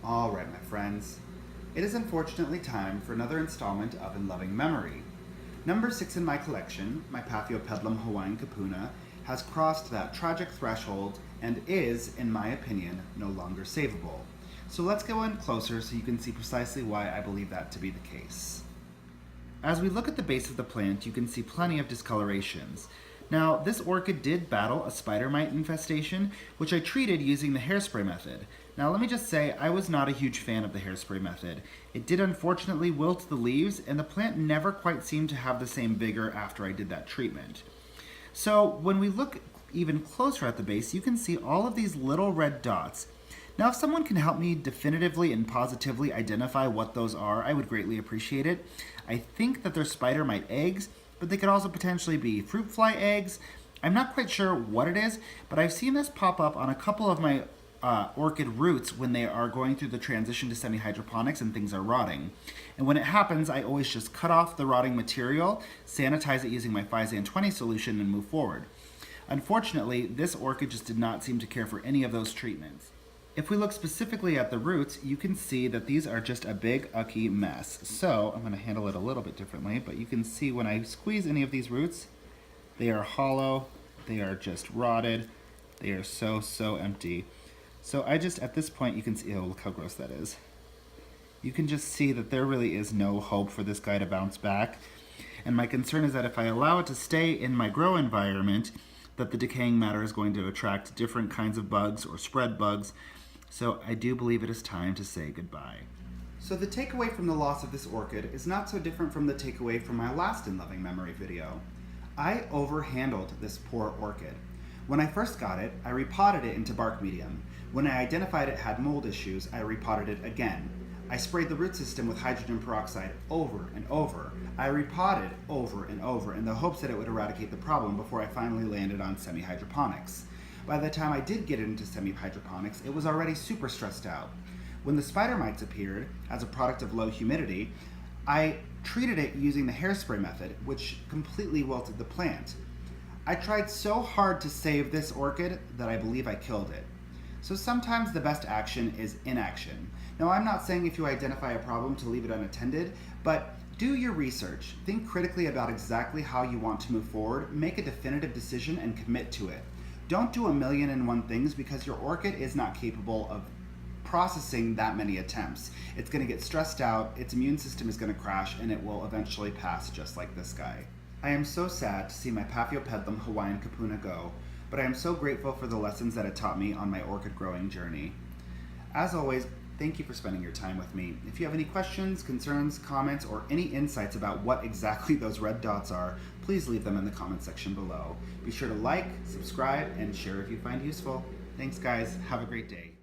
Alright, my friends. It is unfortunately time for another installment of In Loving Memory. Number 6 in my collection, my Paphiopedilum Hawaiian Kapuna, has crossed that tragic threshold and is, in my opinion, no longer savable. So let's go in closer so you can see precisely why I believe that to be the case. As we look at the base of the plant, you can see plenty of discolorations. Now, this orchid did battle a spider mite infestation, which I treated using the hairspray method. Now, let me just say, I was not a huge fan of the hairspray method. It did unfortunately wilt the leaves, and the plant never quite seemed to have the same vigor after I did that treatment. So, when we look even closer at the base, you can see all of these little red dots. Now, if someone can help me definitively and positively identify what those are, I would greatly appreciate it. I think that they're spider mite eggs, but they could also potentially be fruit fly eggs. I'm not quite sure what it is, but I've seen this pop up on a couple of my orchid roots when they are going through the transition to semi-hydroponics and things are rotting. And when it happens, I always just cut off the rotting material, sanitize it using my Physan 20 solution, and move forward. Unfortunately, this orchid just did not seem to care for any of those treatments. If we look specifically at the roots, you can see that these are just a big, ucky mess. So I'm going to handle it a little bit differently, but you can see when I squeeze any of these roots, they are hollow, they are just rotted, they are so empty. So at this point, you can see, oh, look how gross that is. You can just see that there really is no hope for this guy to bounce back. And my concern is that if I allow it to stay in my grow environment, that the decaying matter is going to attract different kinds of bugs or spread bugs. So I do believe it is time to say goodbye. So the takeaway from the loss of this orchid is not so different from the takeaway from my last In Loving Memory video. I overhandled this poor orchid. When I first got it, I repotted it into bark medium. When I identified it had mold issues, I repotted it again. I sprayed the root system with hydrogen peroxide over and over. I repotted over and over in the hopes that it would eradicate the problem before I finally landed on semi-hydroponics. By the time I did get into semi-hydroponics, it was already super stressed out. When the spider mites appeared, as a product of low humidity, I treated it using the hairspray method, which completely wilted the plant. I tried so hard to save this orchid that I believe I killed it. So sometimes the best action is inaction. Now, I'm not saying if you identify a problem to leave it unattended, but do your research. Think critically about exactly how you want to move forward, make a definitive decision, and commit to it. Don't do 1,000,001 things because your orchid is not capable of processing that many attempts. It's going to get stressed out, its immune system is going to crash, and it will eventually pass just like this guy. I am so sad to see my Paphiopedilum Hawaiian Kapuna go, but I am so grateful for the lessons that it taught me on my orchid growing journey. As always, thank you for spending your time with me. If you have any questions, concerns, comments, or any insights about what exactly those red dots are, please leave them in the comment section below. Be sure to like, subscribe, and share if you find useful. Thanks, guys. Have a great day.